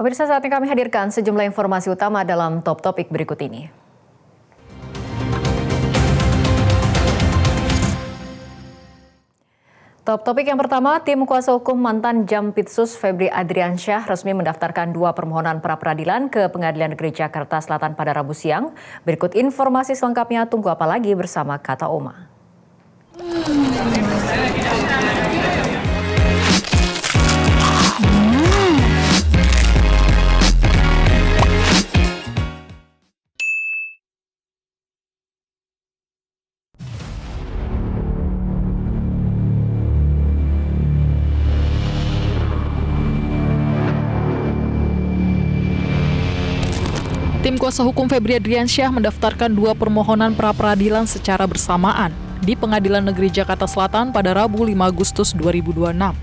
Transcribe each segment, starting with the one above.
Pemirsa, saat ini kami hadirkan sejumlah informasi utama dalam top topik berikut ini. Top topik yang pertama, tim kuasa hukum mantan Jampitsus Febri Adriansyah resmi mendaftarkan 2 permohonan pra-peradilan ke Pengadilan Negeri Jakarta Selatan pada Rabu siang. Berikut informasi selengkapnya, tunggu apa lagi bersama Kata Oma. Tim kuasa hukum Febri Adriansyah mendaftarkan 2 permohonan pra-peradilan secara bersamaan di Pengadilan Negeri Jakarta Selatan pada Rabu 5 Agustus 2026.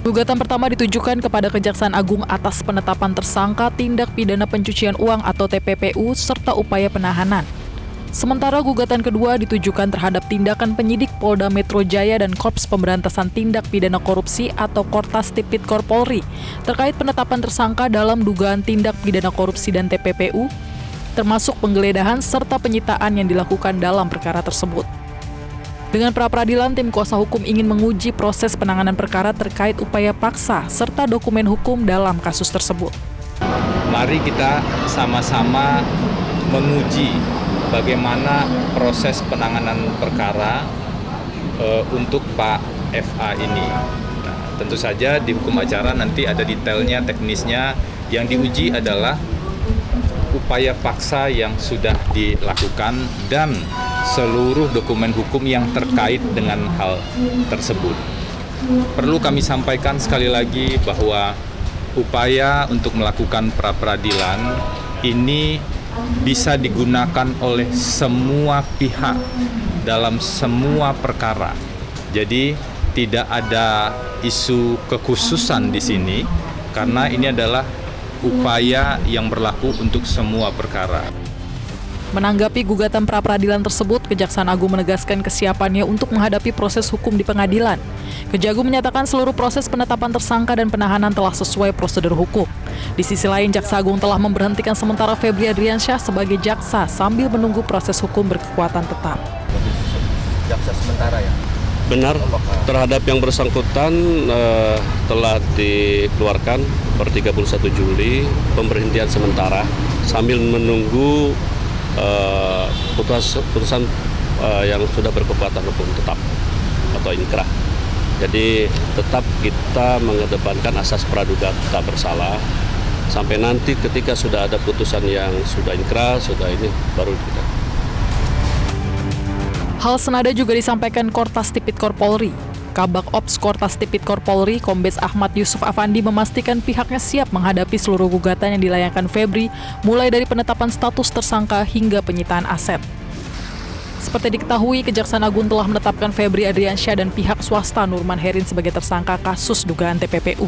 Gugatan pertama ditujukan kepada Kejaksaan Agung atas penetapan tersangka tindak pidana pencucian uang atau TPPU serta upaya penahanan. Sementara gugatan kedua ditujukan terhadap tindakan penyidik Polda Metro Jaya dan Korps Pemberantasan Tindak Pidana Korupsi atau Kortas Tipikor Polri terkait penetapan tersangka dalam dugaan tindak pidana korupsi dan TPPU, termasuk penggeledahan serta penyitaan yang dilakukan dalam perkara tersebut. Dengan pra-peradilan, tim kuasa hukum ingin menguji proses penanganan perkara terkait upaya paksa serta dokumen hukum dalam kasus tersebut. Mari kita sama-sama menguji bagaimana proses penanganan perkara untuk Pak FA ini. Nah, tentu saja di hukum acara nanti ada detailnya, teknisnya. Yang diuji adalah upaya paksa yang sudah dilakukan dan seluruh dokumen hukum yang terkait dengan hal tersebut. Perlu kami sampaikan sekali lagi bahwa upaya untuk melakukan pra-peradilan ini bisa digunakan oleh semua pihak dalam semua perkara. Jadi tidak ada isu kekhususan di sini karena ini adalah upaya yang berlaku untuk semua perkara. Menanggapi gugatan pra-peradilan tersebut, Kejaksaan Agung menegaskan kesiapannya untuk menghadapi proses hukum di pengadilan. Kejagung menyatakan seluruh proses penetapan tersangka dan penahanan telah sesuai prosedur hukum. Di sisi lain, Jaksa Agung telah memberhentikan sementara Febri Adriansyah sebagai jaksa sambil menunggu proses hukum berkekuatan tetap. Jaksa sementara ya? Benar, terhadap yang bersangkutan telah dikeluarkan per 31 Juli pemberhentian sementara sambil menunggu putusan yang sudah berkekuatan hukum tetap atau inkrah. Jadi tetap kita mengedepankan asas praduga tak bersalah sampai nanti ketika sudah ada putusan yang sudah inkrah, sudah ini baru kita. Hal senada juga disampaikan Kortas Tipikor Polri. Kabak Ops Kortas Tipikor Polri, Kombes Ahmad Yusuf Afandi memastikan pihaknya siap menghadapi seluruh gugatan yang dilayangkan Febri, mulai dari penetapan status tersangka hingga penyitaan aset. Seperti diketahui, Kejaksaan Agung telah menetapkan Febri Adriansyah dan pihak swasta Nurman Herin sebagai tersangka kasus dugaan TPPU.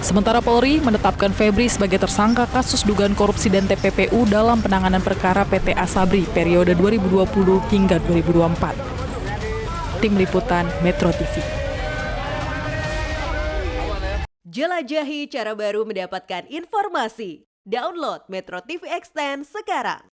Sementara Polri menetapkan Febri sebagai tersangka kasus dugaan korupsi dan TPPU dalam penanganan perkara PT Asabri periode 2020 hingga 2024. Tim Liputan Metro TV. Jelajahi cara baru mendapatkan informasi. Download Metro TV Extend sekarang.